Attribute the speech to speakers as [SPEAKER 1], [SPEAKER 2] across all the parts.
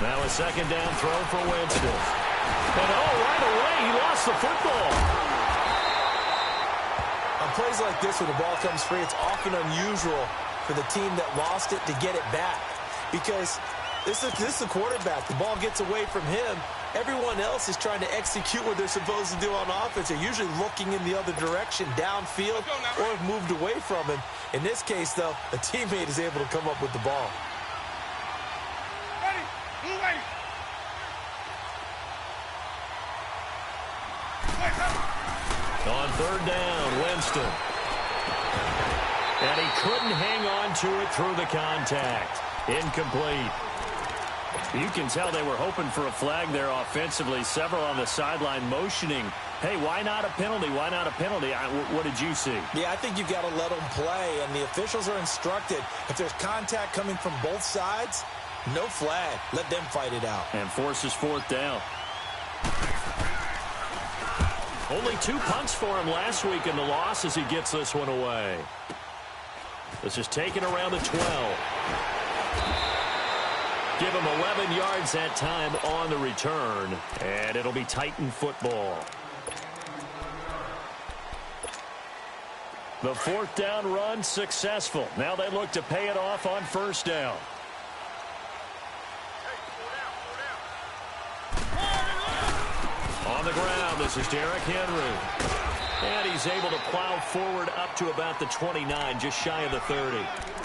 [SPEAKER 1] Now a second down throw for Winston. And right away, he lost the football.
[SPEAKER 2] On plays like this where the ball comes free, it's often unusual for the team that lost it to get it back. Because this is a quarterback. The ball gets away from him. Everyone else is trying to execute what they're supposed to do on offense. They're usually looking in the other direction, downfield, or have moved away from him. In this case, though, a teammate is able to come up with the ball.
[SPEAKER 1] On third down, Winston. And he couldn't hang on to it through the contact. Incomplete. You can tell they were hoping for a flag there offensively. Several on the sideline motioning, hey, why not a penalty? Why not a penalty? What did you see?
[SPEAKER 2] Yeah, I think you've got to let them play, and the officials are instructed. If there's contact coming from both sides, no flag. Let them fight it out.
[SPEAKER 1] And forces fourth down. Only 2 punts for him last week in the loss as he gets this one away. This is taken around the 12. Give him 11 yards that time on the return, and it'll be Titan football. The fourth down run successful. Now they look to pay it off on first down. On the ground, this is Derrick Henry. And he's able to plow forward up to about the 29, just shy of the 30.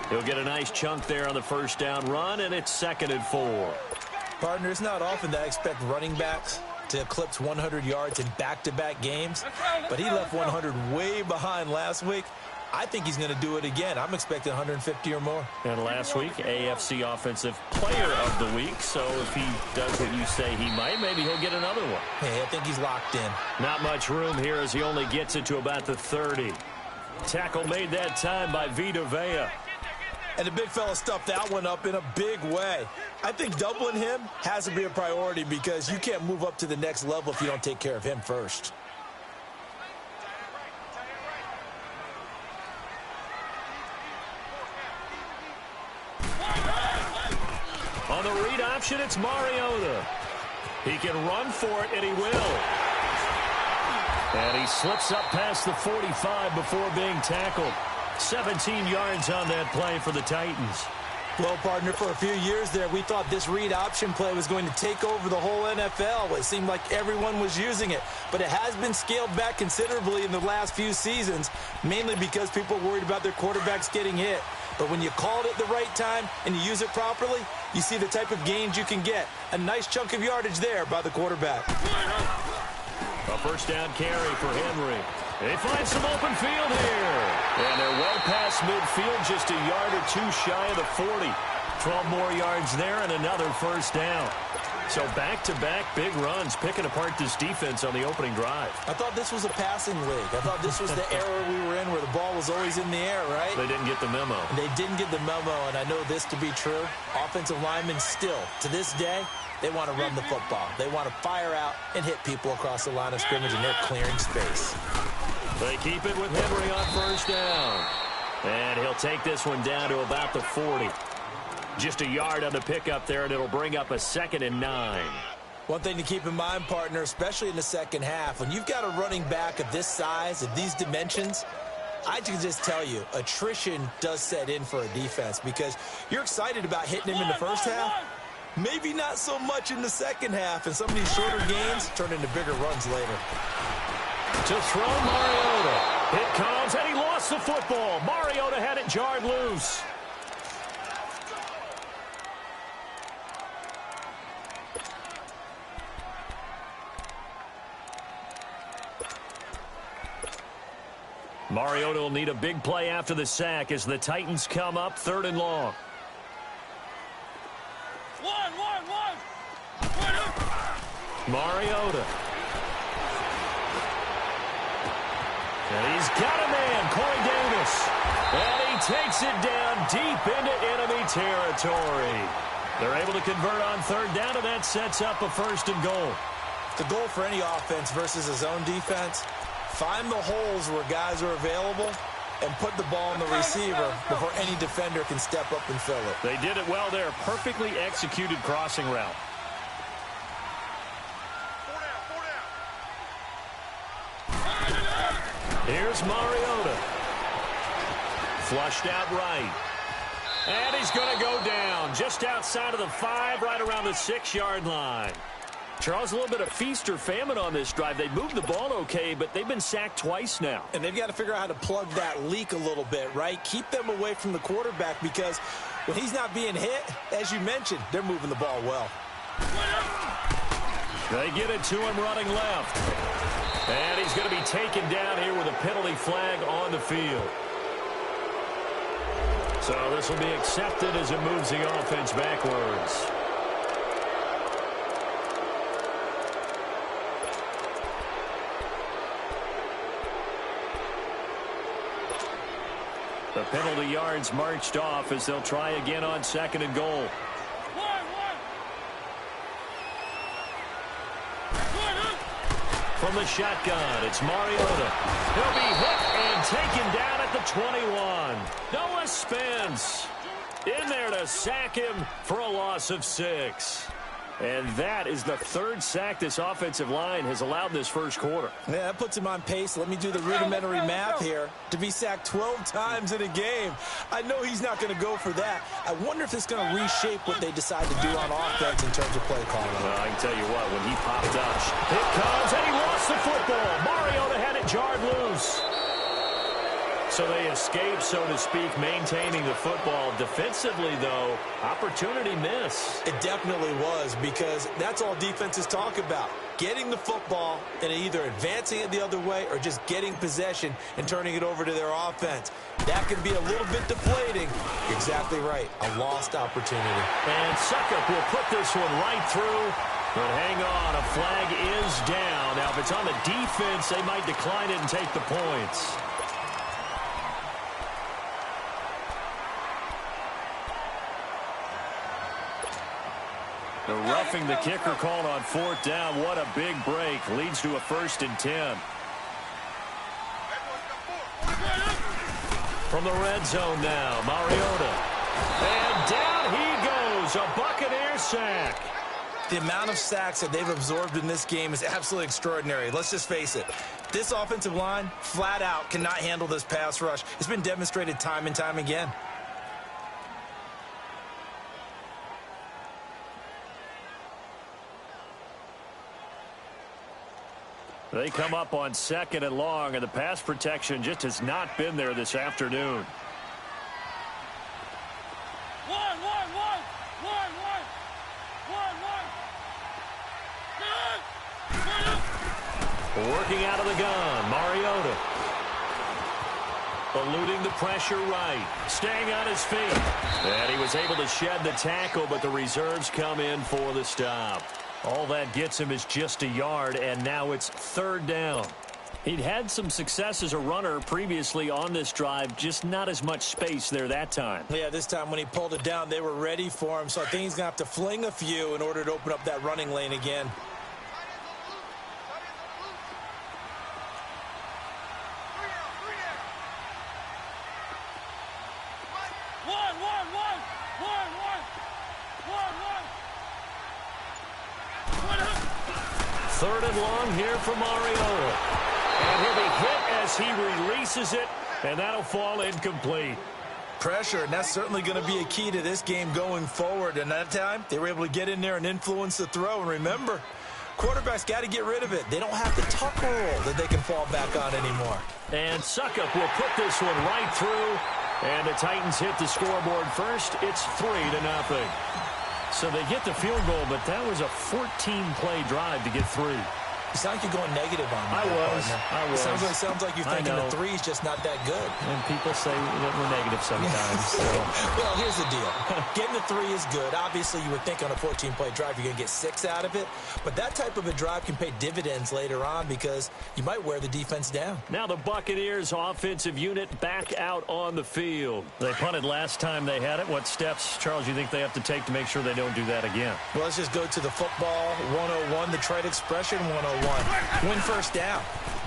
[SPEAKER 1] He'll get a nice chunk there on the first down run, and it's 2nd and 4.
[SPEAKER 2] Partner, it's not often that I expect running backs to eclipse 100 yards in back-to-back games, but he left 100 way behind last week. I think he's going to do it again. I'm expecting 150 or more.
[SPEAKER 1] And last week, AFC Offensive Player of the Week. So if he does what you say he might, maybe he'll get another one.
[SPEAKER 2] Hey, I think he's locked in.
[SPEAKER 1] Not much room here as he only gets it to about the 30. Tackle made that time by Vita Vea.
[SPEAKER 2] And the big fella stuffed that one up in a big way. I think doubling him has to be a priority because you can't move up to the next level if you don't take care of him first.
[SPEAKER 1] On the read option, it's Mariota. He can run for it, and he will. And he slips up past the 45 before being tackled. 17 yards on that play for the Titans.
[SPEAKER 2] Well, partner, for a few years there, we thought this read option play was going to take over the whole NFL. It seemed like everyone was using it. But it has been scaled back considerably in the last few seasons, mainly because people are worried about their quarterbacks getting hit. But when you call it at the right time and you use it properly, you see the type of gains you can get. A nice chunk of yardage there by the quarterback.
[SPEAKER 1] A first down carry for Henry. They find some open field here. And they're well past midfield, just a yard or two shy of the 40. 12 more yards there and another first down. So back-to-back big runs, picking apart this defense on the opening drive.
[SPEAKER 2] I thought this was a passing league. I thought this was the era we were in where the ball was always in the air, right?
[SPEAKER 1] They didn't get the memo.
[SPEAKER 2] They didn't get the memo, and I know this to be true. Offensive linemen still, to this day, they want to run the football. They want to fire out and hit people across the line of scrimmage, and they're clearing space.
[SPEAKER 1] They keep it with Henry on first down. And he'll take this one down to about the 40. Just a yard on the pickup there, and it'll bring up a 2nd and 9.
[SPEAKER 2] One thing to keep in mind, partner, especially in the second half, when you've got a running back of this size, of these dimensions, I can just tell you, attrition does set in for a defense because you're excited about hitting him in the first half. Maybe not so much in the second half, and some of these shorter gains turn into bigger runs later.
[SPEAKER 1] To throw Mariota. It comes, and he lost the football. Mariota had it jarred loose. Mariota will need a big play after the sack as the Titans come up 3rd and long. Mariota. And he's got a man, Corey Davis. And he takes it down deep into enemy territory. They're able to convert on 3rd down, and that sets up a 1st and goal.
[SPEAKER 2] The goal for any offense versus his own defense, find the holes where guys are available and put the ball on the receiver before any defender can step up and fill it.
[SPEAKER 1] They did it well there. Perfectly executed crossing route. Here's Mariota. Flushed out right. And he's going to go down just outside of the 5, right around the 6-yard line. Charles, a little bit of feast or famine on this drive. They moved the ball okay, but they've been sacked twice now.
[SPEAKER 2] And they've got to figure out how to plug that leak a little bit, right? Keep them away from the quarterback because when he's not being hit, as you mentioned, they're moving the ball well.
[SPEAKER 1] They get it to him running left. And he's going to be taken down here with a penalty flag on the field. So this will be accepted as it moves the offense backwards. The penalty yards marched off as they'll try again on 2nd and goal. From the shotgun, it's Mariota. He'll be hit and taken down at the 21. Noah Spence in there to sack him for a loss of 6. And that is the 3rd sack this offensive line has allowed this first quarter.
[SPEAKER 2] Yeah, that puts him on pace. Let me do the rudimentary math here. To be sacked 12 times in a game, I know he's not going to go for that. I wonder if it's going to reshape what they decide to do on offense in terms of play calling.
[SPEAKER 1] Well, I can tell you what, when he popped up, it comes, and he lost the football. Mariota had it jarred loose. So they escape, so to speak, maintaining the football. Defensively, though, opportunity miss.
[SPEAKER 2] It definitely was, because that's all defenses talk about. Getting the football and either advancing it the other way or just getting possession and turning it over to their offense. That can be a little bit deflating. You're exactly right. A lost opportunity.
[SPEAKER 1] And Suckup will put this one right through. But hang on, a flag is down. Now, if it's on the defense, they might decline it and take the points. The roughing the kicker called on 4th down. What a big break. Leads to a 1st and 10. From the red zone now, Mariota. And down he goes. A Buccaneer sack.
[SPEAKER 2] The amount of sacks that they've absorbed in this game is absolutely extraordinary. Let's just face it. This offensive line, flat out, cannot handle this pass rush. It's been demonstrated time and time again.
[SPEAKER 1] They come up on 2nd and long, and the pass protection just has not been there this afternoon. Working out of the gun, Mariota. Eluding the pressure right. Staying on his feet. And he was able to shed the tackle, but the reserves come in for the stop. All that gets him is just a yard, and now it's 3rd down. He'd had some success as a runner previously on this drive, just not as much space there that time.
[SPEAKER 2] Yeah, this time when he pulled it down, they were ready for him, so I think he's going to have to fling a few in order to open up that running lane again.
[SPEAKER 1] Third and long here for Mariota. And he'll be hit as he releases it, and that'll fall incomplete.
[SPEAKER 2] Pressure, and that's certainly going to be a key to this game going forward. And that time, they were able to get in there and influence the throw. And remember, quarterbacks got to get rid of it. They don't have the tuck roll that they can fall back on anymore.
[SPEAKER 1] And Suckup will put this one right through. And the Titans hit the scoreboard first. It's 3-0. So they get the field goal, but that was a 14-play drive to get 3.
[SPEAKER 2] You sound like you're going negative on me.
[SPEAKER 1] I was.
[SPEAKER 2] It sounds like you're thinking the 3 is just not that good.
[SPEAKER 1] And people say that we're negative sometimes. So.
[SPEAKER 2] Well, here's the deal. Getting the 3 is good. Obviously, you would think on a 14-play drive you're going to get 6 out of it. But that type of a drive can pay dividends later on because you might wear the defense down. Now the Buccaneers offensive unit back out on the field. They punted last time they had it. What steps, Charles, you think they have to take to make sure they don't do that again? Well, let's just go to the football 101, the trade expression 101. Win first down.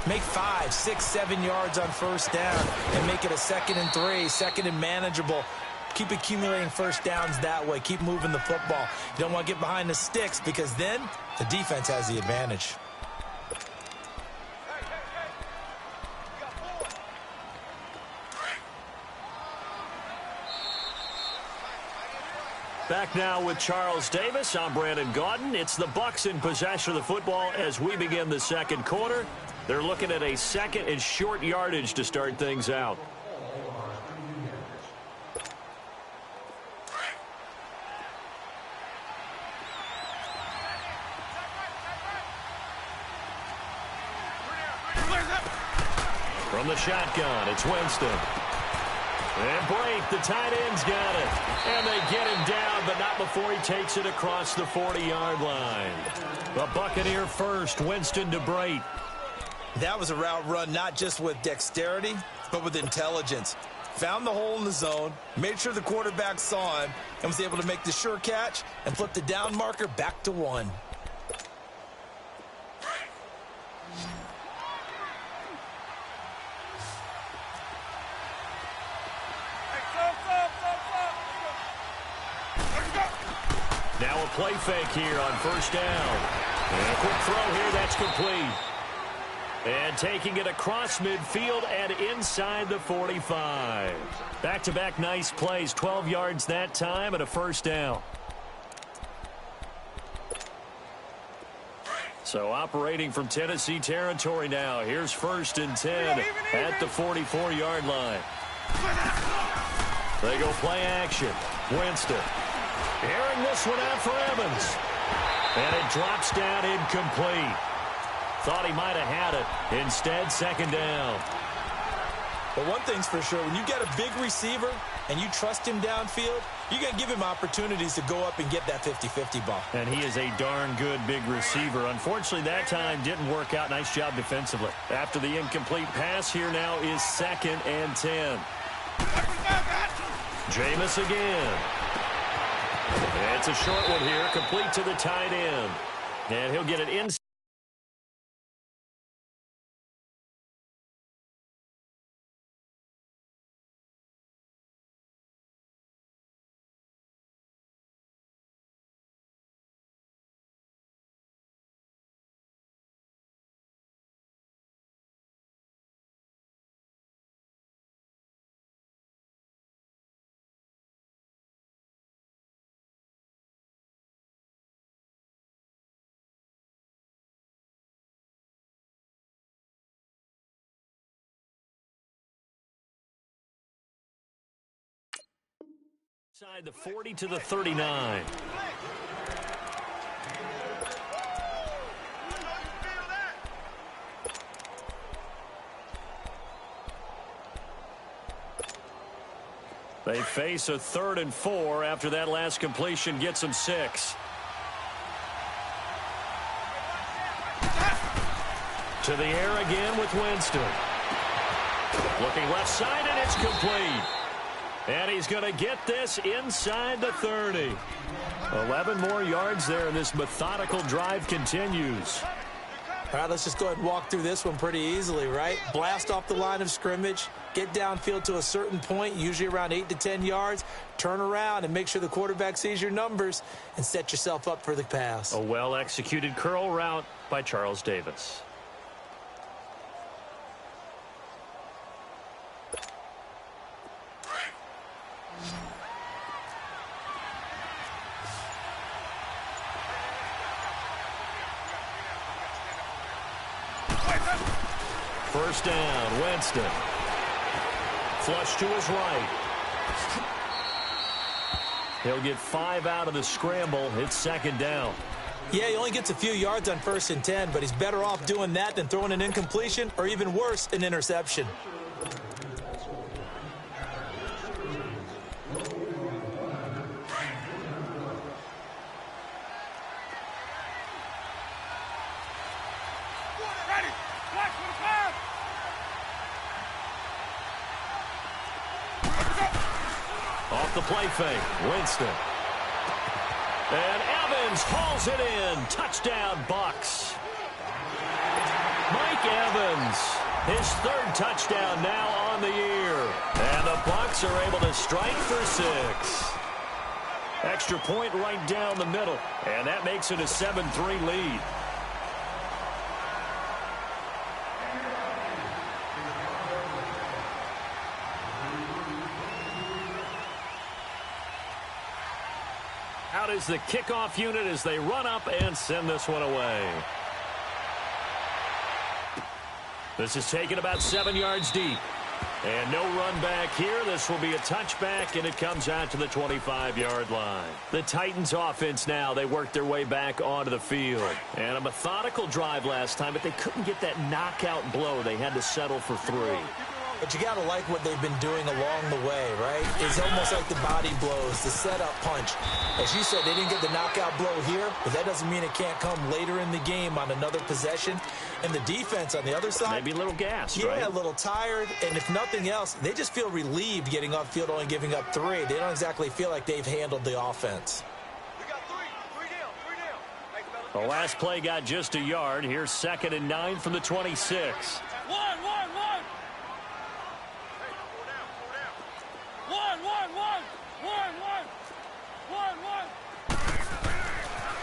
[SPEAKER 2] Make 5, 6, 7 yards on first down and make it a 2nd and 3, 2nd and manageable. Keep accumulating first downs that way. Keep moving the football. You don't want to get behind the sticks because then the defense has the advantage.
[SPEAKER 1] Back now with Charles Davis. I'm Brandon Gaudin. It's the Bucs in possession of the football as we begin the second quarter. They're looking at a second and short yardage to start things out. From the shotgun, it's Winston. And Blake, the tight end's got it. And they get him down, but not before he takes it across the 40-yard line. The Buccaneer first, Winston to Brate.
[SPEAKER 2] That was a route run not just with dexterity, but with intelligence. Found the hole in the zone, made sure the quarterback saw him, and was able to make the sure catch and flip the down marker back to 1.
[SPEAKER 1] Now a play fake here on first down. And a quick throw here, that's complete. And taking it across midfield and inside the 45. Back-to-back nice plays, 12 yards that time and a first down. So operating from Tennessee territory now. Here's 1st and 10 at the 44-yard line. They go play action. Winston. Airing this one out for Evans. And it drops down incomplete. Thought he might have had it. Instead, second down.
[SPEAKER 2] But one thing's for sure, when you get a big receiver and you trust him downfield, you're going to give him opportunities to go up and get that 50-50 ball.
[SPEAKER 1] And he is a darn good big receiver. Unfortunately, that time didn't work out. Nice job defensively. After the incomplete pass, here now is 2nd and 10. Jameis again. It's a short one here, complete to the tight end. And he'll get it inside. Inside the 40 to the 39. They face a 3rd and 4 after that last completion gets them 6. To the air again with Winston. Looking left side, and it's complete. And he's going to get this inside the 30. 11 more yards there, and this methodical drive continues.
[SPEAKER 2] All right, let's just go ahead and walk through this one pretty easily, right? Blast off the line of scrimmage, get downfield to a certain point, usually around 8 to 10 yards, turn around and make sure the quarterback sees your numbers and set yourself up for the pass.
[SPEAKER 1] A well-executed curl route by Charles Davis. First down, Winston. Flush to his right. He'll get 5 out of the scramble. It's second down.
[SPEAKER 2] Yeah, he only gets a few yards on 1st and 10, but he's better off doing that than throwing an incompletion or even worse, an interception.
[SPEAKER 1] Off the play fake, Winston. And Evans hauls it in. Touchdown, Bucs. Mike Evans, his 3rd touchdown now on the year. And the Bucs are able to strike for 6. Extra point right down the middle. And that makes it a 7-3 lead. is the kickoff unit as they run up and send this one away. This is taken about 7 yards deep. And no run back here. This will be a touchback, and it comes out to the 25-yard line. The Titans offense now, they worked their way back onto the field. And a methodical drive last time, but they couldn't get that knockout blow. They had to settle for 3.
[SPEAKER 2] But you got to like what they've been doing along the way, right? It's almost like the body blows, the setup punch. As you said, they didn't get the knockout blow here, but that doesn't mean it can't come later in the game on another possession. And the defense on the other side,
[SPEAKER 1] maybe a little gassed,
[SPEAKER 2] right?
[SPEAKER 1] Yeah,
[SPEAKER 2] a little tired. And if nothing else, they just feel relieved getting upfield, only giving up 3. They don't exactly feel like they've handled the offense.
[SPEAKER 3] We got 3 down. Thanks, fellas.
[SPEAKER 1] The last play got just a yard. Here's 2nd and 9 from the 26.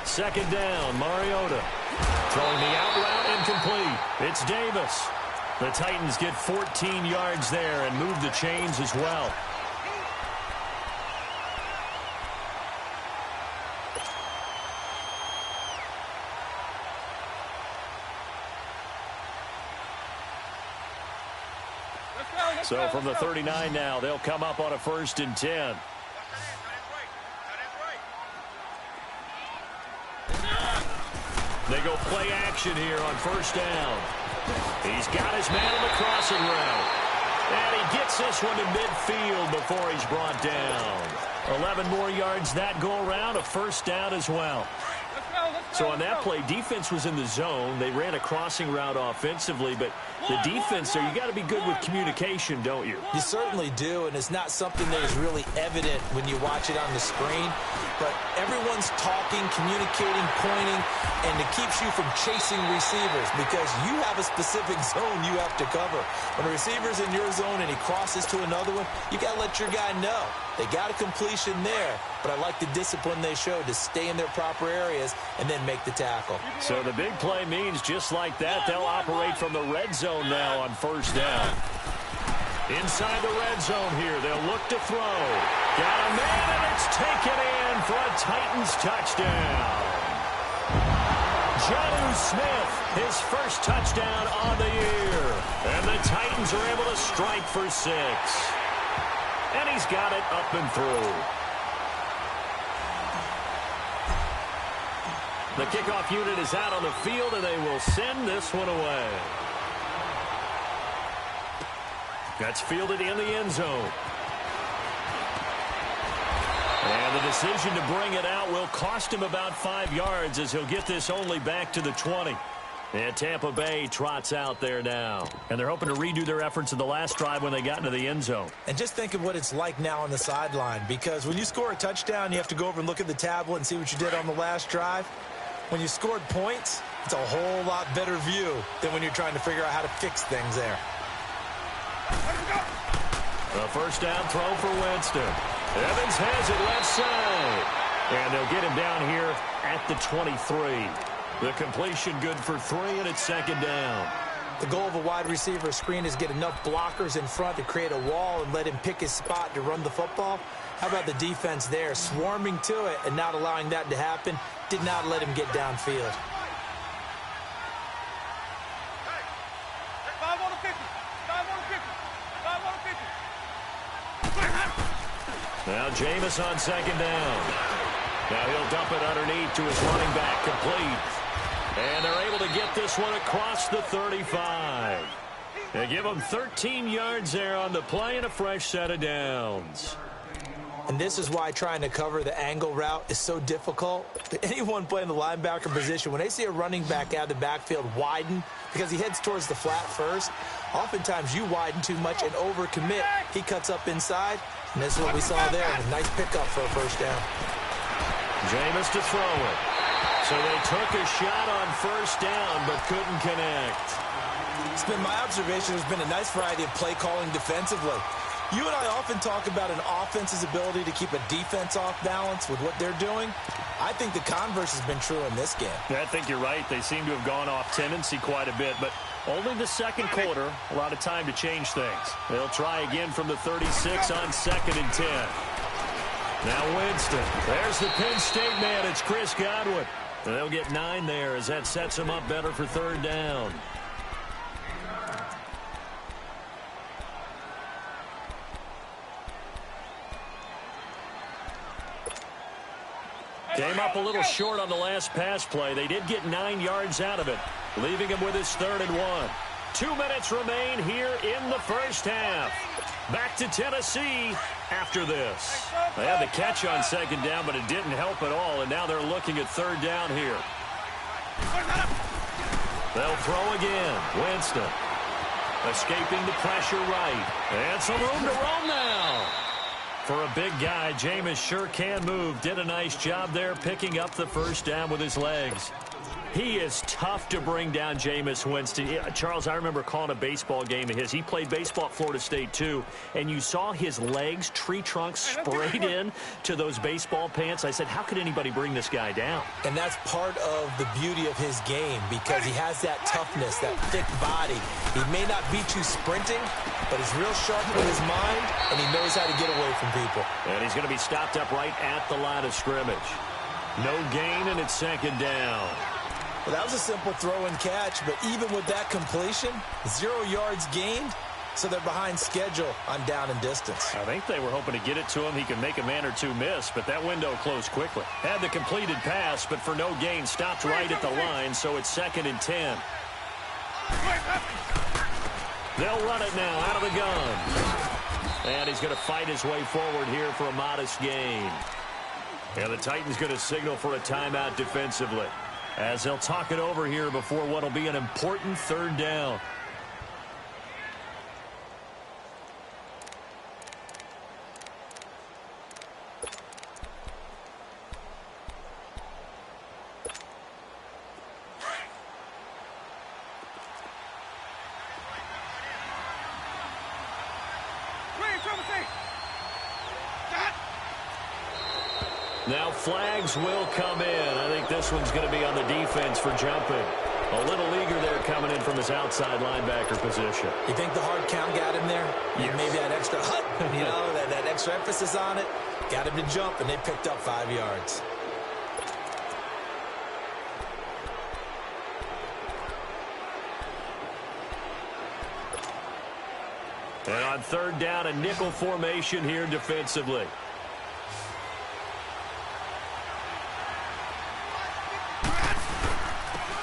[SPEAKER 1] Second down, Mariota. Throwing the out route incomplete. It's Davis. The Titans get 14 yards there and move the chains as well. So from the 39 now, they'll come up on a 1st and 10. They go play action here on 1st down. He's got his man on the crossing route. And he gets this one to midfield before he's brought down. 11 more yards that go around, a 1st down as well. So on that play, defense was in the zone. They ran a crossing route offensively, but the defense there, you got to be good with communication, don't you?
[SPEAKER 2] You certainly do, and it's not something that is really evident when you watch it on the screen. But everyone's talking, communicating, pointing, and it keeps you from chasing receivers because you have a specific zone you have to cover. When a receiver's in your zone and he crosses to another one, you got to let your guy know. They got a completion there, but I like the discipline they showed to stay in their proper areas and then make the tackle.
[SPEAKER 1] So the big play means just like that, they'll operate from the red zone now on 1st down. Inside the red zone here, they'll look to throw. Got a man, and it's taken in for a Titans touchdown. Jonnu Smith, his 1st touchdown on the year. And the Titans are able to strike for 6. And he's got it up and through. The kickoff unit is out on the field, and they will send this one away. That's fielded in the end zone. And the decision to bring it out will cost him about 5 yards as he'll get this only back to the 20. And Tampa Bay trots out there now. And they're hoping to redo their efforts in the last drive when they got into the end zone.
[SPEAKER 2] And just think of what it's like now on the sideline, because when you score a touchdown, you have to go over and look at the tablet and see what you did on the last drive. When you scored points, it's a whole lot better view than when you're trying to figure out how to fix things there.
[SPEAKER 1] A 1st down throw for Winston. Evans has it left side. And they'll get him down here at the 23. The completion good for 3, and it's 2nd down.
[SPEAKER 2] The goal of a wide receiver screen is get enough blockers in front to create a wall and let him pick his spot to run the football. How about the defense there, swarming to it and not allowing that to happen? Did not let him get downfield.
[SPEAKER 1] Now Jameis on 2nd down. Now he'll dump it underneath to his running back, complete. And they're able to get this one across the 35. They give him 13 yards there on the play and a fresh set of downs.
[SPEAKER 2] And this is why trying to cover the angle route is so difficult. Anyone playing the linebacker position, when they see a running back out of the backfield widen, because he heads towards the flat first, oftentimes you widen too much and overcommit. He cuts up inside, and this is what we saw there. A nice pickup for a 1st down.
[SPEAKER 1] Jameis to throw it. So they took a shot on 1st down, but couldn't connect.
[SPEAKER 2] It's been my observation there's been a nice variety of play calling defensively. You and I often talk about an offense's ability to keep a defense off balance with what they're doing. I think the converse has been true in this game.
[SPEAKER 1] I think you're right. They seem to have gone off tendency quite a bit, but only the 2nd quarter, a lot of time to change things. They'll try again from the 36 on 2nd and 10. Now Winston. There's the Penn State man. It's Chris Godwin. And they'll get 9 there as that sets them up better for 3rd down. Came up a little short on the last pass play. They did get 9 yards out of it, leaving him with his 3rd and 1. 2 minutes remain here in the first half. Back to Tennessee after this. They had the catch on 2nd down, but it didn't help at all, and now they're looking at 3rd down here. They'll throw again. Winston escaping the pressure right. And some room to roam now. For a big guy, Jameis sure can move. Did a nice job there picking up the 1st down with his legs. He is tough to bring down, Jameis Winston. Charles, I remember calling a baseball game of his. He played baseball at Florida State, too, and you saw his legs, tree trunks sprayed in to those baseball pants. I said, how could anybody bring this guy down?
[SPEAKER 2] And that's part of the beauty of his game because he has that toughness, that thick body. He may not beat you sprinting, but he's real sharp with his mind, and he knows how to get away from people.
[SPEAKER 1] And he's going to be stopped up right at the line of scrimmage. No gain, and it's 2nd down.
[SPEAKER 2] Well, that was a simple throw and catch, but even with that completion, 0 yards gained, so they're behind schedule on down and distance.
[SPEAKER 1] I think they were hoping to get it to him. He could make a man or two miss, but that window closed quickly. Had the completed pass, but for no gain, stopped right at the line, so it's 2nd and 10. They'll run it now out of the gun. And he's going to fight his way forward here for a modest gain. And the Titans going to signal for a timeout defensively, as they'll talk it over here before what will be an important 3rd down. Now flags will come in. I think this one's going to be on the defense for jumping. A little eager there coming in from his outside linebacker position.
[SPEAKER 2] You think the hard count got him there?
[SPEAKER 1] Yes.
[SPEAKER 2] Maybe that extra hut, that extra emphasis on it. Got him to jump, and they picked up 5 yards.
[SPEAKER 1] And on 3rd down, a nickel formation here defensively.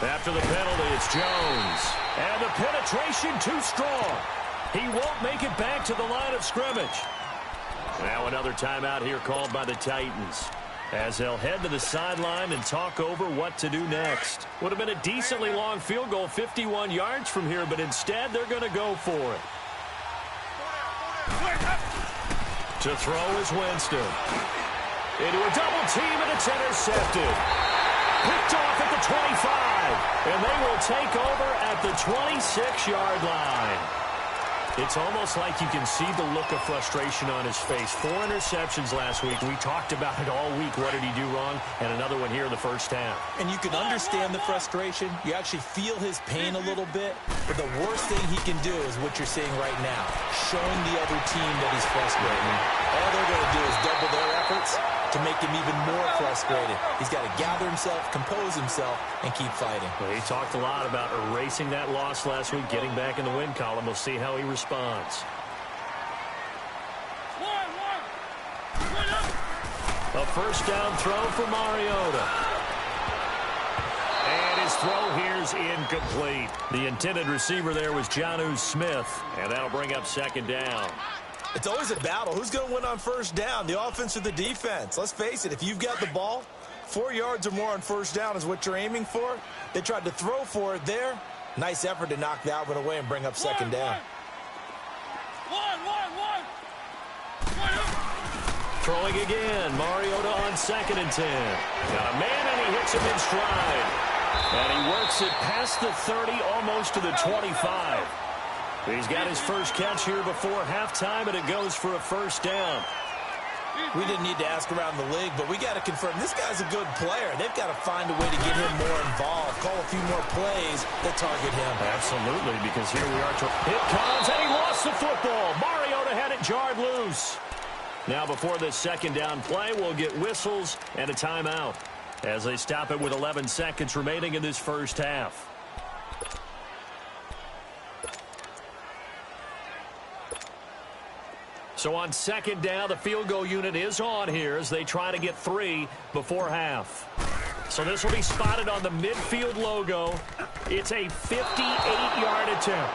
[SPEAKER 1] After the penalty, it's Jones. And the penetration too strong. He won't make it back to the line of scrimmage. Now another timeout here called by the Titans, as they'll head to the sideline and talk over what to do next. Would have been a decently long field goal, 51 yards from here, but instead they're going to go for it. To throw is Winston. Into a double team, and it's intercepted. Picked off at the 25, and they will take over at the 26-yard line. It's almost like you can see the look of frustration on his face. 4 interceptions last week. We talked about it all week. What did he do wrong? And another one here in the first half.
[SPEAKER 2] And you can understand the frustration. You actually feel his pain a little bit. But the worst thing he can do is what you're seeing right now, showing the other team that he's frustrated. All they're going to do is double their efforts to make him even more frustrated. He's got to gather himself, compose himself, and keep fighting.
[SPEAKER 1] Well, he talked a lot about erasing that loss last week, getting back in the win column. We'll see how he responds. A first down throw for Mariota. And his throw here's incomplete. The intended receiver there was Jonnu Smith, and that'll bring up 2nd down.
[SPEAKER 2] It's always a battle. Who's going to win on first down, the offense or the defense? Let's face it, if you've got the ball, 4 yards or more on first down is what you're aiming for. They tried to throw for it there. Nice effort to knock that one away and bring up 2nd down.
[SPEAKER 1] Throwing again, Mariota on 2nd and 10. Got a man, and he hits him in stride. And he works it past the 30, almost to the 25. He's got his first catch here before halftime, and it goes for a first down.
[SPEAKER 2] We didn't need to ask around the league, but we got to confirm this guy's a good player. They've got to find a way to get him more involved, call a few more plays that target him.
[SPEAKER 1] Absolutely, because here we are. It comes, and he lost the football. Mariota had it jarred loose. Now before this second down play, we'll get whistles and a timeout as they stop it with 11 seconds remaining in this first half. So on second down, the field goal unit is on here as they try to get 3 before half. So this will be spotted on the midfield logo. It's a 58-yard attempt.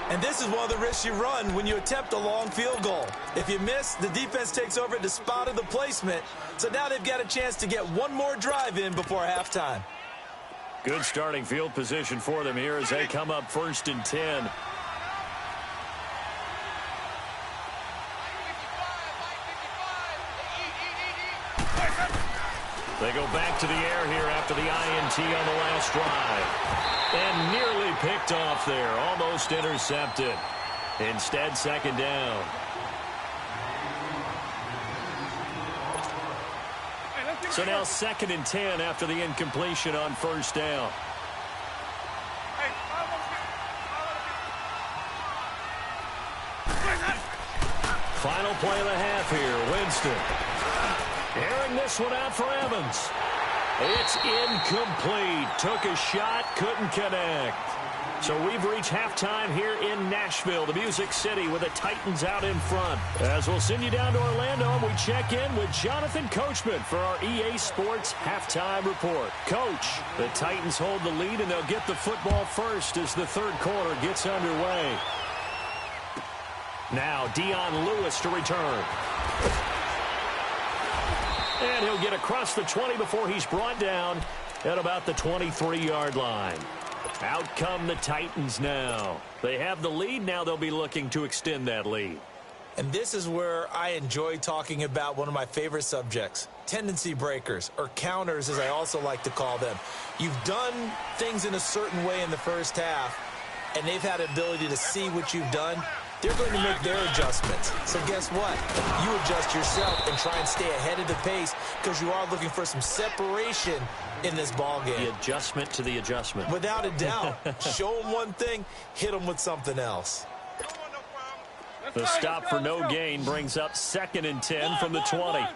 [SPEAKER 2] And this is one of the risks you run when you attempt a long field goal. If you miss, the defense takes over at the spot of the placement. So now they've got a chance to get one more drive in before halftime.
[SPEAKER 1] Good starting field position for them here as they come up 1st and 10. They go back to the air here after the INT on the last drive. And nearly picked off there. Almost intercepted. Instead, second down. So now 2nd and 10 after the incompletion on 1st down. Final play of the half here. Winston. Airing this one out for Evans. It's incomplete. Took a shot, couldn't connect. So we've reached halftime here in Nashville, the Music City, with the Titans out in front. As we'll send you down to Orlando, and we check in with Jonathan Coachman for our EA Sports Halftime Report. Coach, the Titans hold the lead, and they'll get the football first as the third quarter gets underway. Now, Dion Lewis to return. And he'll get across the 20 before he's brought down at about the 23-yard line. Out come the Titans now. They have the lead. Now they'll be looking to extend that lead.
[SPEAKER 2] And this is where I enjoy talking about one of my favorite subjects, tendency breakers, or counters as I also like to call them. You've done things in a certain way in the first half, and they've had the ability to see what you've done. They're going to make their adjustments. So guess what? You adjust yourself and try and stay ahead of the pace because you are looking for some separation in this ball game.
[SPEAKER 1] The adjustment to the adjustment.
[SPEAKER 2] Without a doubt. Show them one thing, hit them with something else.
[SPEAKER 1] The stop for no gain brings up 2nd and 10 from the 20.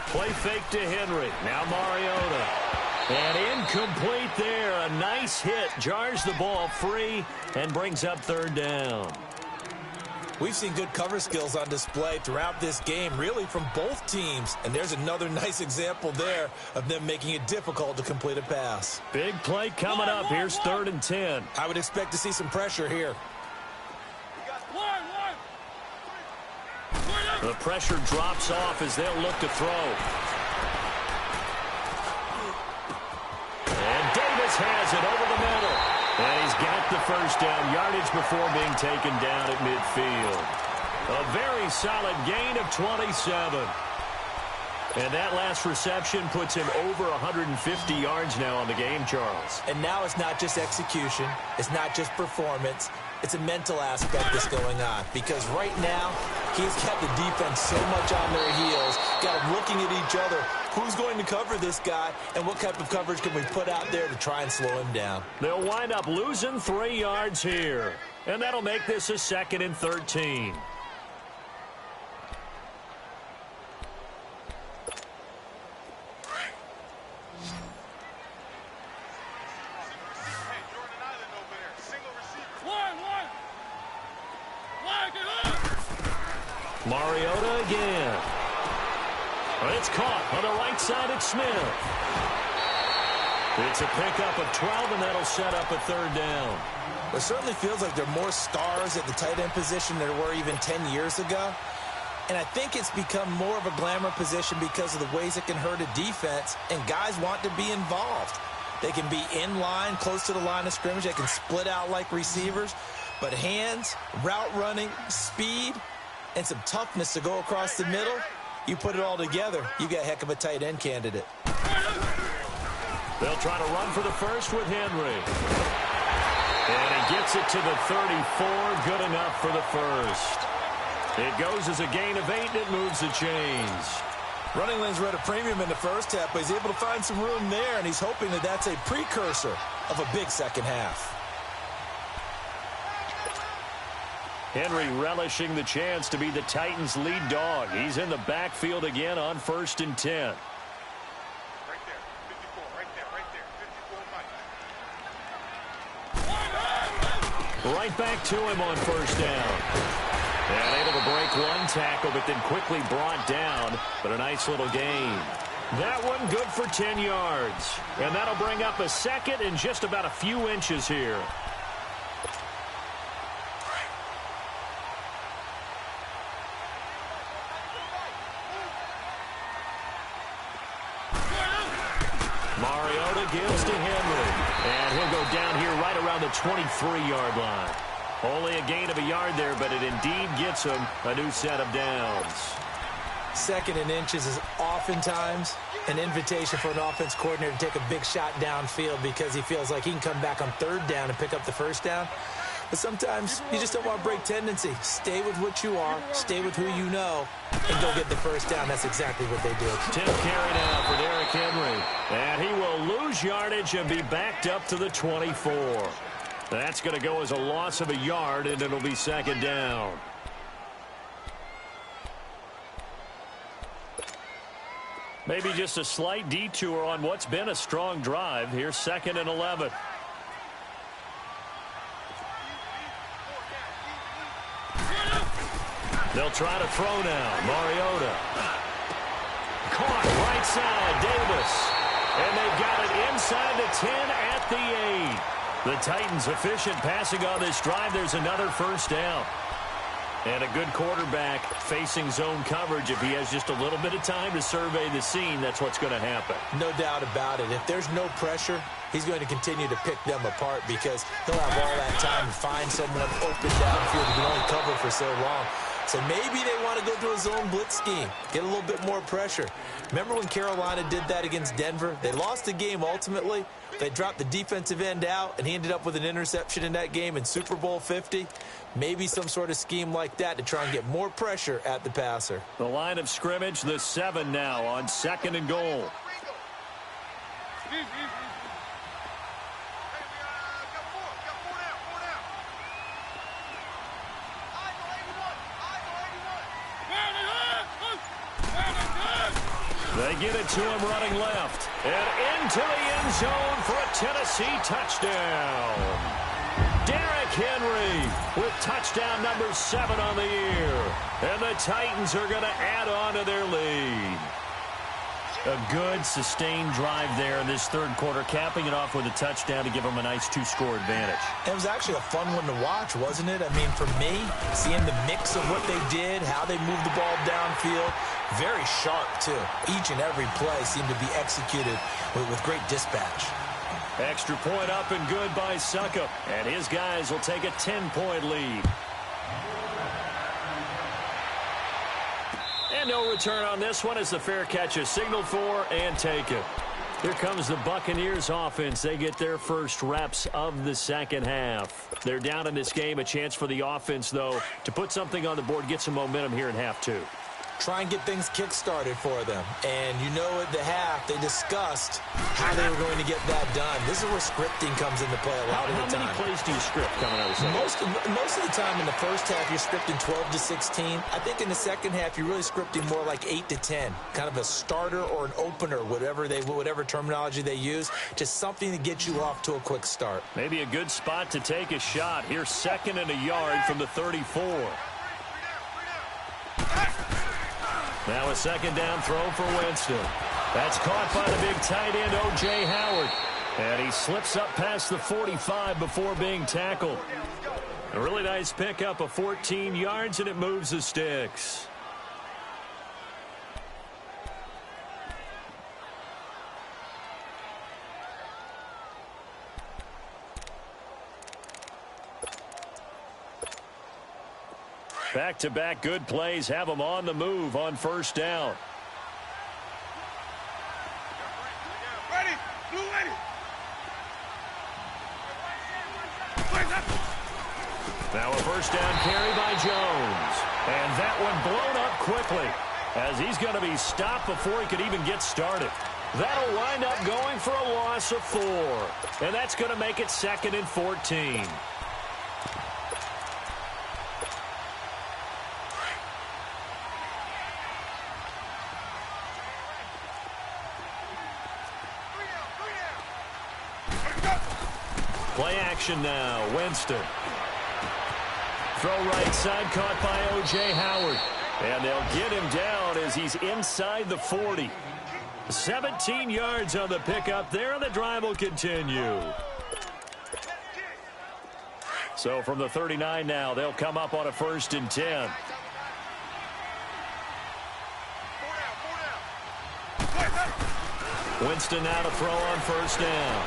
[SPEAKER 1] Play fake to Henry. Now Mariota. And incomplete there. A nice hit. Jars the ball free and brings up 3rd down.
[SPEAKER 2] We've seen good cover skills on display throughout this game, really from both teams. And there's another nice example there of them making it difficult to complete a pass.
[SPEAKER 1] Big play coming up. Here's 3rd and 10.
[SPEAKER 2] I would expect to see some pressure here.
[SPEAKER 1] The pressure drops off as they'll look to throw. And Davis has it over the middle. And he's got the first down yardage before being taken down at midfield. A very solid gain of 27. And that last reception puts him over 150 yards now on the game, Charles.
[SPEAKER 2] And now it's not just execution. It's not just performance. It's a mental aspect that's going on. Because right now, he's kept the defense so much on their heels, got them looking at each other. Who's going to cover this guy, and what type of coverage can we put out there to try and slow him down?
[SPEAKER 1] They'll wind up losing 3 yards here. And that'll make this a 2nd and 13. Mariota again. It's caught on the right side at Smith. It's a pickup of 12, and that'll set up a 3rd down.
[SPEAKER 2] It certainly feels like there are more stars at the tight end position than there were even 10 years ago. And I think it's become more of a glamour position because of the ways it can hurt a defense, and guys want to be involved. They can be in line, close to the line of scrimmage. They can split out like receivers. But hands, route running, speed, and some toughness to go across the middle, you put it all together, you got a heck of a tight end candidate.
[SPEAKER 1] They'll try to run for the first with Henry. And he gets it to the 34, good enough for the first. It goes as a gain of 8, and it moves the chains.
[SPEAKER 2] Running lanes were at a premium in the first half, but he's able to find some room there, and he's hoping that that's a precursor of a big second half.
[SPEAKER 1] Henry relishing the chance to be the Titans' lead dog. He's in the backfield again on 1st and 10.
[SPEAKER 3] Right there. 54. Right there. 54 Mike.
[SPEAKER 1] Right back to him on 1st down. And able to break one tackle, but then quickly brought down. But a nice little gain. That one good for 10 yards. And that'll bring up a 2nd and just about a few inches here. Mariota gives to Henry. And he'll go down here right around the 23-yard line. Only a gain of a yard there, but it indeed gets him a new set of downs.
[SPEAKER 2] 2nd and inches is oftentimes an invitation for an offense coordinator to take a big shot downfield because he feels like he can come back on 3rd down and pick up the 1st down. But sometimes you just don't want to break tendency. Stay with what you are, stay with who you know, and go get the 1st down. That's exactly what they did.
[SPEAKER 1] 10th carry now for Derrick Henry. And he will lose yardage and be backed up to the 24. That's going to go as a loss of a yard, and it'll be 2nd down. Maybe just a slight detour on what's been a strong drive. Here's 2nd and 11. They'll try to throw now. Mariota. Caught right side. Davis. And they've got it inside the 10 at the 8. The Titans efficient passing on this drive. There's another 1st down. And a good quarterback facing zone coverage. If he has just a little bit of time to survey the scene, that's what's going to happen.
[SPEAKER 2] No doubt about it. If there's no pressure, he's going to continue to pick them apart because he'll have all that time to find someone open downfield. He can only cover for so long. So maybe they want to go to a zone blitz scheme, get a little bit more pressure. Remember when Carolina did that against Denver? They lost the game ultimately. They dropped the defensive end out, and he ended up with an interception in that game in Super Bowl 50. Maybe some sort of scheme like that to try and get more pressure at the passer.
[SPEAKER 1] The line of scrimmage, the 7 now on 2nd and goal. They get it to him running left. And into the end zone for a Tennessee touchdown. Derrick Henry with touchdown number 7 on the year. And the Titans are going to add on to their lead. A good, sustained drive there in this 3rd quarter, capping it off with a touchdown to give them a nice 2-score advantage.
[SPEAKER 2] It was actually a fun one to watch, wasn't it? I mean, for me, seeing the mix of what they did, how they moved the ball downfield, very sharp, too. Each and every play seemed to be executed with great dispatch.
[SPEAKER 1] Extra point up and good by Suckup. And his guys will take a 10-point lead. And no return on this one as the fair catch is signaled for and taken. Here comes the Buccaneers offense. They get their first reps of the 2nd half. They're down in this game. A chance for the offense, though, to put something on the board, get some momentum here in half 2.
[SPEAKER 2] Try and get things kick-started for them. And you know at the half, they discussed how they were going to get that done. This is where scripting comes into play a lot of the time.
[SPEAKER 1] How many plays do you script coming out of the second?
[SPEAKER 2] Most of the time in the first half, you're scripting 12 to 16. I think in the second half, you're really scripting more like 8 to 10. Kind of a starter or an opener, whatever terminology they use. Just something to get you off to a quick start.
[SPEAKER 1] Maybe a good spot to take a shot. Here's 2nd and a yard from the 34. Now a 2nd down throw for Winston. That's caught by the big tight end, O.J. Howard. And he slips up past the 45 before being tackled. A really nice pickup of 14 yards, and it moves the sticks. Back-to-back good plays have them on the move on 1st down.
[SPEAKER 3] Ready? Blue ready.
[SPEAKER 1] Now a 1st down carry by Jones. And that one blown up quickly as he's going to be stopped before he could even get started. That'll wind up going for a loss of 4. And that's going to make it 2nd and 14. Play action now. Winston. Throw right side, caught by O.J. Howard. And they'll get him down as he's inside the 40. 17 yards on the pickup there, and the drive will continue. So from the 39 now, they'll come up on a 1st and 10. Winston now to throw on 1st down.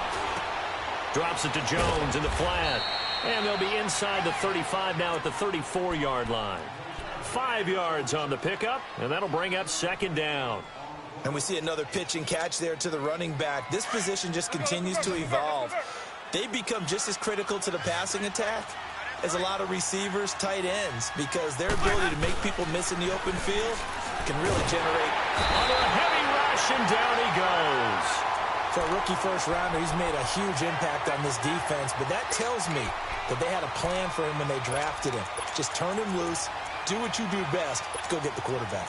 [SPEAKER 1] Drops it to Jones in the flat. And they'll be inside the 35 now at the 34-yard line. 5 yards on the pickup, and that'll bring up 2nd down.
[SPEAKER 2] And we see another pitch and catch there to the running back. This position just continues to evolve. They become just as critical to the passing attack as a lot of receivers, tight ends, because their ability to make people miss in the open field can really generate.
[SPEAKER 1] Under a heavy rush, and down he goes.
[SPEAKER 2] For a rookie first-rounder, he's made a huge impact on this defense, but that tells me that they had a plan for him when they drafted him. Just turn him loose, do what you do best, go get the quarterback.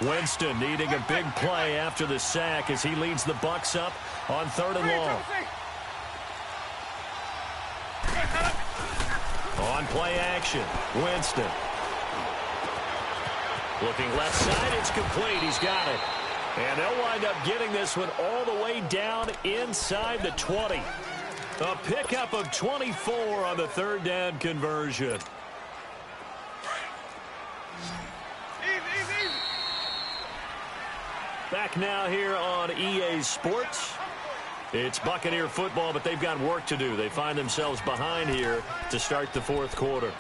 [SPEAKER 1] Winston needing a big play after the sack as he leads the Bucs up on 3rd and long. On play action, Winston. Looking left side, it's complete. He's got it. And they'll wind up getting this one all the way down inside the 20. A pickup of 24 on the 3rd down conversion. Back now here on EA Sports. It's Buccaneer football, but they've got work to do. They find themselves behind here to start the 4th quarter.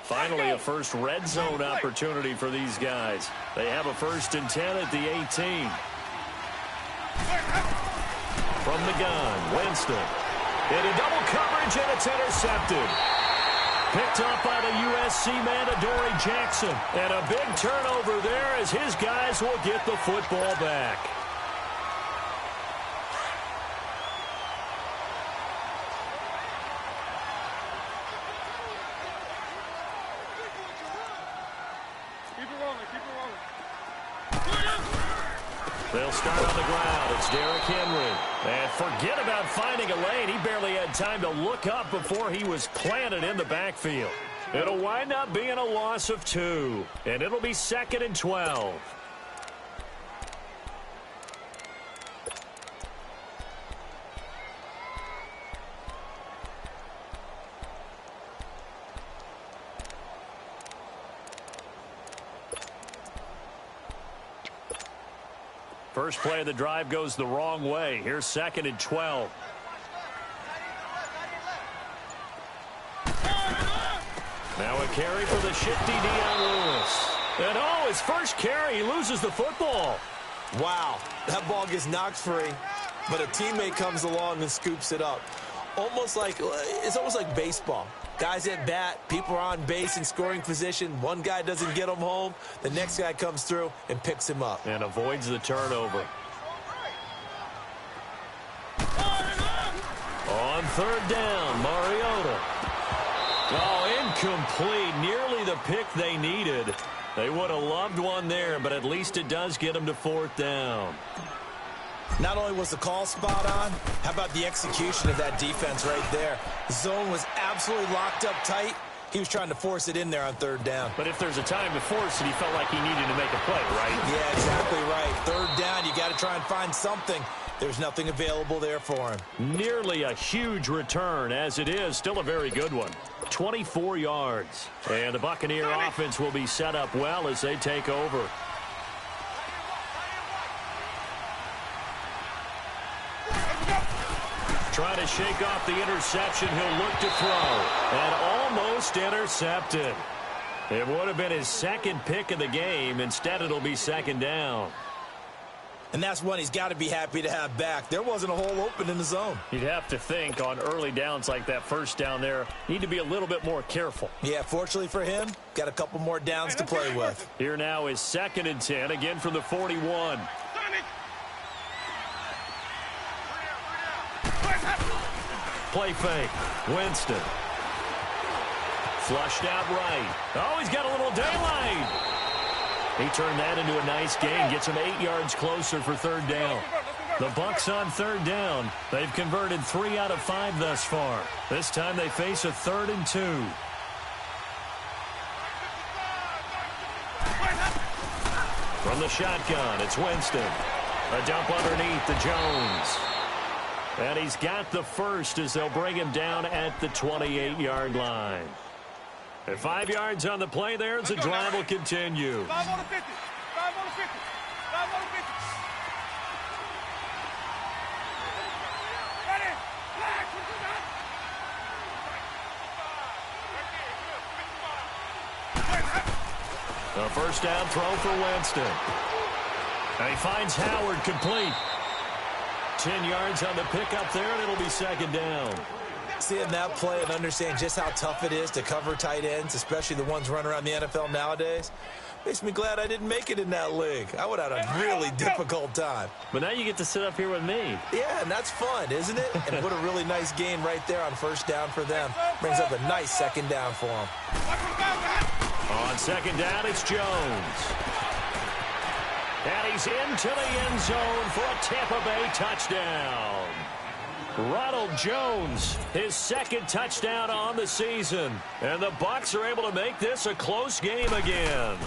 [SPEAKER 1] Finally, a first red zone opportunity for these guys. They have a 1st and 10 at the 18. From the gun, Winston. Into double coverage, and it's intercepted. Picked up by the USC man, Adoree Jackson. And a big turnover there as his guys will get the football back. They'll start on the ground. It's Derrick Henry. And forget about finding a lane. He barely had time to look up before he was planted in the backfield. It'll wind up being a loss of 2. And it'll be 2nd and 12. First play of the drive goes the wrong way. Here's 2nd and 12. Now a carry for the shifty Dion Lewis. And his first carry, he loses the football.
[SPEAKER 2] Wow, that ball gets knocked free, but a teammate comes along and scoops it up. It's almost like baseball. Guys at bat, people are on base in scoring position. One guy doesn't get him home. The next guy comes through and picks him up.
[SPEAKER 1] And avoids the turnover. On 3rd down, Mariota. Oh, incomplete. Nearly the pick they needed. They would have loved one there, but at least it does get them to 4th down.
[SPEAKER 2] Not only was the call spot on, how about the execution of that defense right there? The zone was absolutely locked up tight. He was trying to force it in there on 3rd down.
[SPEAKER 1] But if there's a time to force it, he felt like he needed to make a play, right?
[SPEAKER 2] Yeah, exactly right. 3rd down, you got to try and find something. There's nothing available there for him.
[SPEAKER 1] Nearly a huge return, as it is. Still a very good one. 24 yards. And the Buccaneer offense will be set up well as they take over. Trying to shake off the interception. He'll look to throw. And almost intercepted. It would have been his 2nd pick of the game. Instead, it'll be 2nd down.
[SPEAKER 2] And that's one he's got to be happy to have back. There wasn't a hole open in the zone.
[SPEAKER 1] You'd have to think on early downs like that 1st down there, need to be a little bit more careful.
[SPEAKER 2] Yeah, fortunately for him, got a couple more downs to play with.
[SPEAKER 1] Here now is 2nd and 10, again from the 41. Play fake. Winston. Flushed out right. Oh, he's got a little daylight. He turned that into a nice gain, gets him 8 yards closer for third down. The Bucs on third down. They've converted 3 out of 5 thus far. This time they face a 3rd and 2. From the shotgun, it's Winston. A dump underneath to Jones. And he's got the first as they'll bring him down at the 28-yard line. At 5 yards on the play there as the drive will continue.
[SPEAKER 3] 5 on the 50. 5 on the 50. 5 on the 50. Ready. Relax. We'll do that.
[SPEAKER 1] A first down throw for Winston. And he finds Howard complete. 10 yards on the pickup there, and it'll be second down.
[SPEAKER 2] Seeing that play and understand just how tough it is to cover tight ends, especially the ones running around the NFL nowadays, makes me glad I didn't make it in that league. I would have had a really difficult time.
[SPEAKER 1] But now you get to sit up here with me.
[SPEAKER 2] Yeah, and that's fun, isn't it? And what a really nice gain right there on first down for them. Brings up a nice second down for them.
[SPEAKER 1] On second down, it's Jones. And he's into the end zone for a Tampa Bay touchdown. Ronald Jones, his second touchdown on the season. And the Bucs are able to make this a close game again.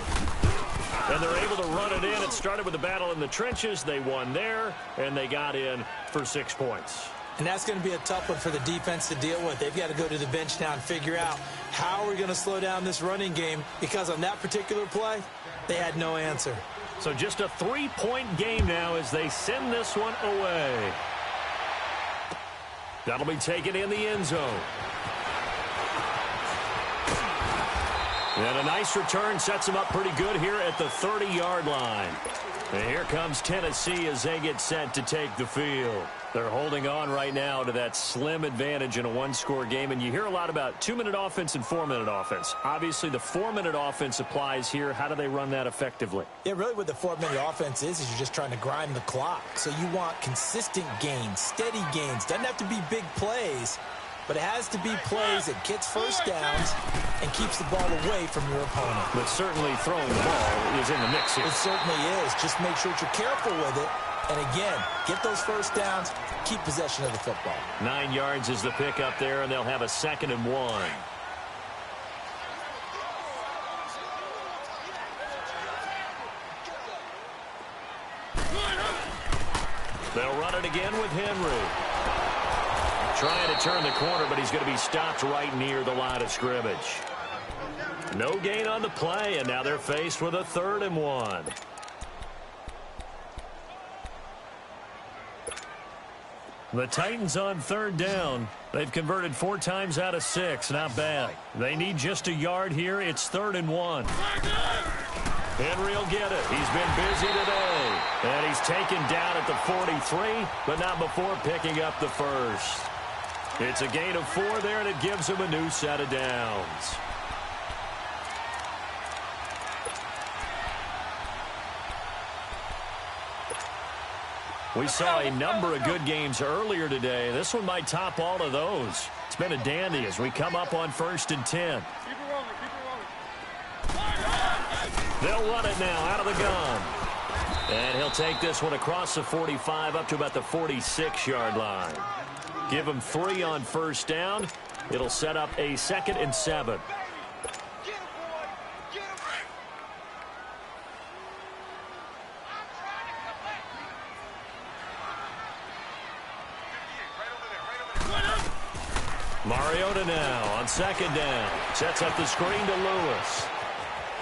[SPEAKER 1] And they're able to run it in. It started with a battle in the trenches. They won there, and they got in for 6 points.
[SPEAKER 2] And that's going to be a tough one for the defense to deal with. They've got to go to the bench now and figure out how we're going to slow down this running game, because on that particular play, they had no answer.
[SPEAKER 1] So just a 3-point game now as they send this one away. That'll be taken in the end zone. And a nice return sets them up pretty good here at the 30-yard line. And here comes Tennessee as they get set to take the field. They're holding on right now to that slim advantage in a one-score game. And you hear a lot about 2-minute offense and 4-minute offense. Obviously, the 4-minute offense applies here. How do they run that effectively?
[SPEAKER 2] Yeah, really what the 4-minute offense is you're just trying to grind the clock. So you want consistent gains, steady gains. Doesn't have to be big plays, but it has to be plays that gets first downs and keeps the ball away from your opponent.
[SPEAKER 1] But certainly throwing the ball is in the mix here.
[SPEAKER 2] It certainly is. Just make sure that you're careful with it. And again, get those first downs, keep possession of the football.
[SPEAKER 1] 9 yards is the pickup there, and they'll have a 2nd and 1. They'll run it again with Henry. Trying to turn the corner, but he's going to be stopped right near the line of scrimmage. No gain on the play, and now they're faced with a 3rd and 1. The Titans on third down. They've converted 4 times out of 6. Not bad. They need just a yard here. It's 3rd and 1. Henry will get it. He's been busy today. And he's taken down at the 43, but not before picking up the first. It's a gain of 4 there, and it gives him a new set of downs. We saw a number of good games earlier today. This one might top all of those. It's been a dandy as we come up on 1st and 10. They'll run it now out of the gun. And he'll take this one across the 45 up to about the 46-yard line. Give him 3 on first down. It'll set up a 2nd and 7. Mariota now on 2nd down. Sets up the screen to Lewis.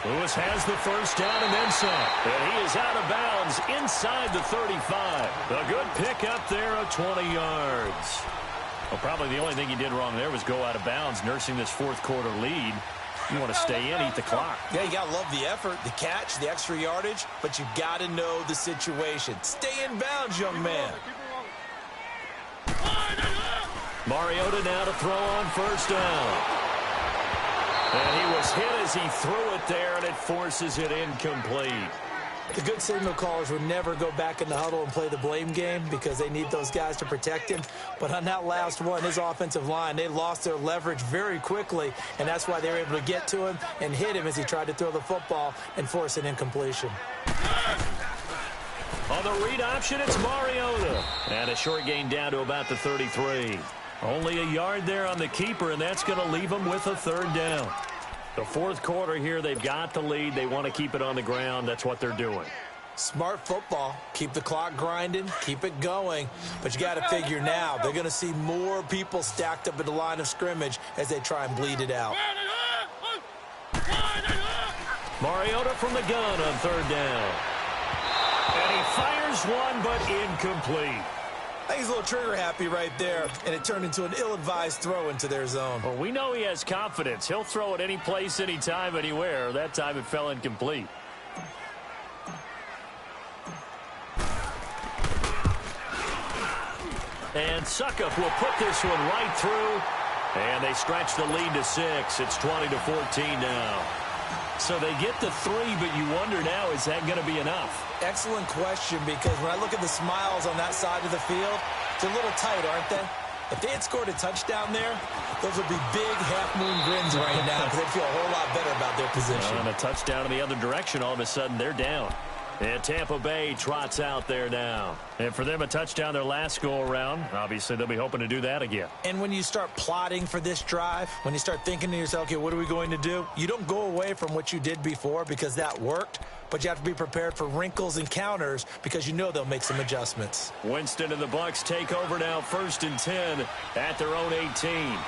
[SPEAKER 1] Lewis has the first down and then some. And he is out of bounds inside the 35. A good pickup there of 20 yards. Well, probably the only thing he did wrong there was go out of bounds, nursing this 4th quarter lead. You want to stay in, eat the clock.
[SPEAKER 2] Yeah, you got to love the effort, the catch, the extra yardage, but you got to know the situation. Stay in bounds, young man.
[SPEAKER 1] Mariota now to throw on first down. And he was hit as he threw it there, and it forces it incomplete.
[SPEAKER 2] The good signal callers would never go back in the huddle and play the blame game because they need those guys to protect him. But on that last one, his offensive line, they lost their leverage very quickly, and that's why they were able to get to him and hit him as he tried to throw the football and force an incompletion.
[SPEAKER 1] On the read option, it's Mariota. And a short gain down to about the 33. Only a yard there on the keeper, and that's going to leave them with a third down. The fourth quarter here, they've got the lead. They want to keep it on the ground. That's what they're doing.
[SPEAKER 2] Smart football. Keep the clock grinding. Keep it going. But you got to figure now, they're going to see more people stacked up at the line of scrimmage as they try and bleed it out.
[SPEAKER 1] Mariota from the gun on third down. And he fires one, but incomplete.
[SPEAKER 2] I think he's a little trigger happy right there, and it turned into an ill-advised throw into their zone.
[SPEAKER 1] Well, we know he has confidence. He'll throw it any place, anytime, anywhere. That time it fell incomplete. And Suckup will put this one right through, and they stretch the lead to 6. It's 20-14 now. So they get to 3, but you wonder now, is that going to be enough?
[SPEAKER 2] Excellent question, because when I look at the smiles on that side of the field, they're a little tight, aren't they? If they had scored a touchdown there, those would be big half-moon grins right now because they'd feel a whole lot better about their position.
[SPEAKER 1] And a touchdown in the other direction, all of a sudden they're down. And Tampa Bay trots out there now. And for them, a touchdown their last go-around. Obviously, they'll be hoping to do that again.
[SPEAKER 2] And when you start plotting for this drive, when you start thinking to yourself, okay, what are we going to do? You don't go away from what you did before because that worked, but you have to be prepared for wrinkles and counters because you know they'll make some adjustments.
[SPEAKER 1] Winston and the Bucs take over now, 1st and 10 at their own 18.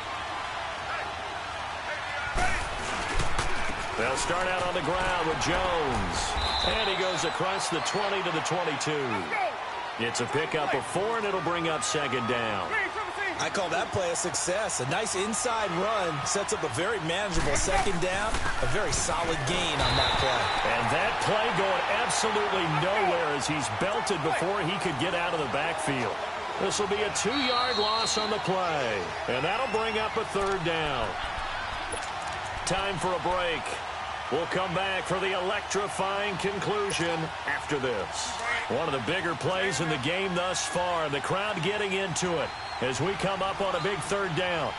[SPEAKER 1] They'll start out on the ground with Jones. And he goes across the 20 to the 22. It's a pickup of 4, and it'll bring up 2nd down.
[SPEAKER 2] I call that play a success. A nice inside run sets up a very manageable 2nd down. A very solid gain on that play.
[SPEAKER 1] And that play going absolutely nowhere as he's belted before he could get out of the backfield. This will be a 2-yard loss on the play. And that'll bring up a 3rd down. Time for a break. We'll come back for the electrifying conclusion after this. One of the bigger plays in the game thus far. The crowd getting into it as we come up on a big 3rd down.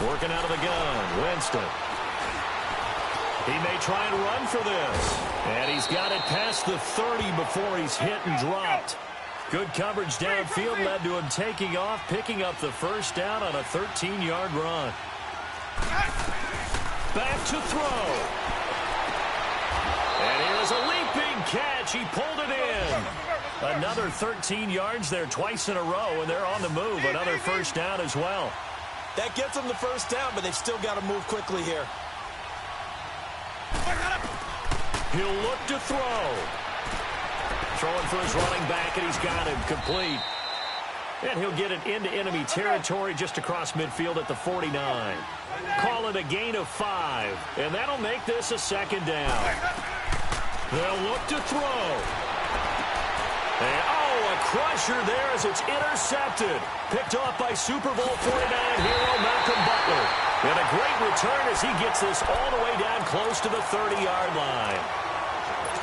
[SPEAKER 1] Working out of the gun, Winston. He may try and run for this. And he's got it past the 30 before he's hit and dropped. Good coverage downfield led to him taking off, picking up the 1st down on a 13-yard run. Back to throw. And here's a leaping catch. He pulled it in. Another 13 yards there twice in a row, and they're on the move. Another 1st down as well.
[SPEAKER 2] That gets them the 1st down, but they've still got to move quickly here.
[SPEAKER 1] He'll look to throw. Throwing for his running back, and he's got him complete. And he'll get it into enemy territory just across midfield at the 49. Call it a gain of 5, and that'll make this a 2nd down. They'll look to throw. And, a crusher there as it's intercepted. Picked off by Super Bowl 49 hero Malcolm Butler. And a great return as he gets this all the way down close to the 30-yard line.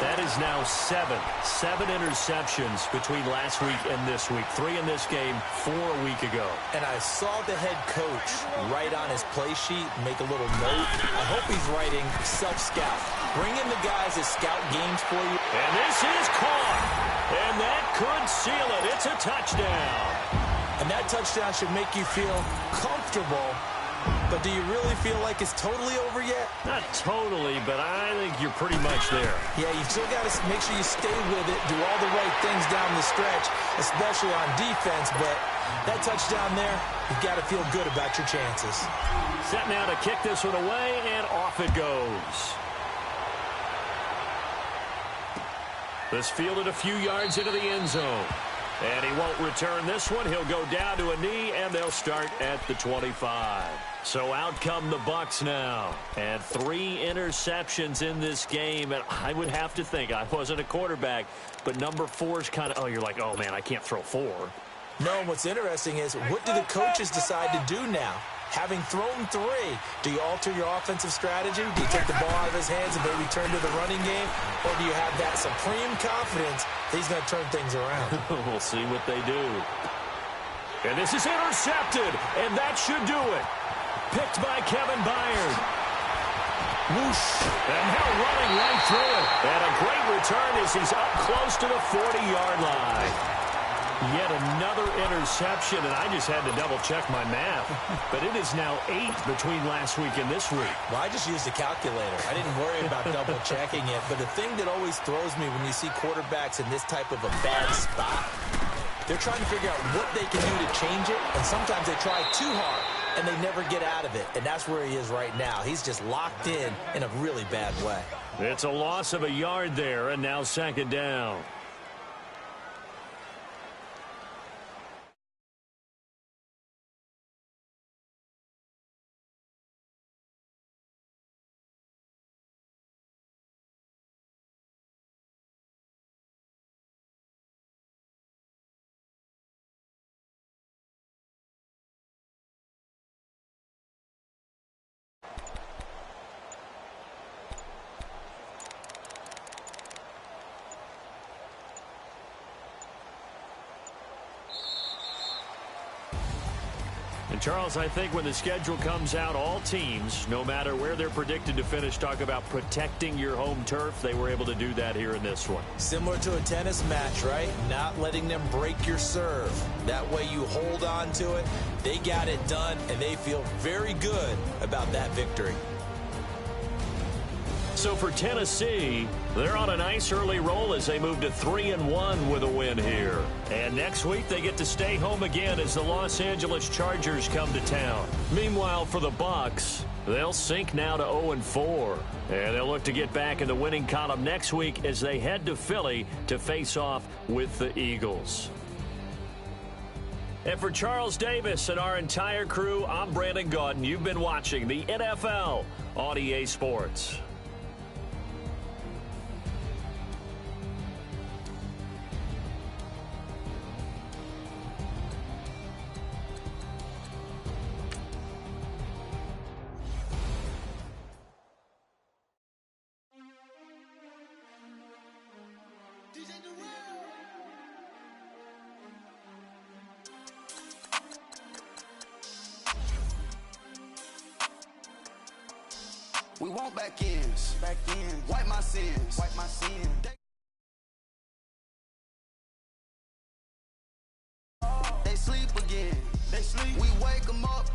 [SPEAKER 1] That is now 7 interceptions between last week and this week. 3 in this game, 4 a week ago.
[SPEAKER 2] And I saw the head coach write on his play sheet, make a little note. I hope he's writing self-scout. Bring in the guys that scout games for you.
[SPEAKER 1] And this is caught. And that could seal it. It's a touchdown.
[SPEAKER 2] And that touchdown should make you feel comfortable. But do you really feel like it's totally over yet?
[SPEAKER 1] Not totally, but I think you're pretty much there.
[SPEAKER 2] Yeah, you've still got to make sure you stay with it, do all the right things down the stretch, especially on defense. But that touchdown there, you've got to feel good about your chances.
[SPEAKER 1] Set now to kick this one away, and off it goes. This fielded a few yards into the end zone. And he won't return this one. He'll go down to a knee, and they'll start at the 25. So out come the Bucs now. And 3 interceptions in this game. And I would have to think, I wasn't a quarterback, but number 4 is kind of, you're like, man, I can't throw 4.
[SPEAKER 2] No, and what's interesting is, what do the coaches decide to do now? Having thrown 3, do you alter your offensive strategy? Do you take the ball out of his hands and maybe turn to the running game? Or do you have that supreme confidence that he's going to turn things around?
[SPEAKER 1] We'll see what they do. And this is intercepted, and that should do it. Picked by Kevin Byard. Whoosh. And now running right through it. And a great return as he's up close to the 40-yard line. Yet another interception, and I just had to double-check my math. But it is now 8 between last week and this week.
[SPEAKER 2] Well, I just used a calculator. I didn't worry about double-checking it. But the thing that always throws me when you see quarterbacks in this type of a bad spot, they're trying to figure out what they can do to change it, and sometimes they try too hard, and they never get out of it. And that's where he is right now. He's just locked in a really bad way.
[SPEAKER 1] It's a loss of a yard there, and now 2nd down. And, Charles, I think when the schedule comes out, all teams, no matter where they're predicted to finish, talk about protecting your home turf. They were able to do that here in this one.
[SPEAKER 2] Similar to a tennis match, right? Not letting them break your serve. That way you hold on to it. They got it done, and they feel very good about that victory.
[SPEAKER 1] So for Tennessee, they're on a nice early roll as they move to 3-1 with a win here. And next week they get to stay home again as the Los Angeles Chargers come to town. Meanwhile, for the Bucs, they'll sink now to 0-4. And they'll look to get back in the winning column next week as they head to Philly to face off with the Eagles. And for Charles Davis and our entire crew, I'm Brandon Gaudin. You've been watching the NFL on EA Sports.
[SPEAKER 4] We want back ends. Wipe my sins. They sleep again. We wake them up.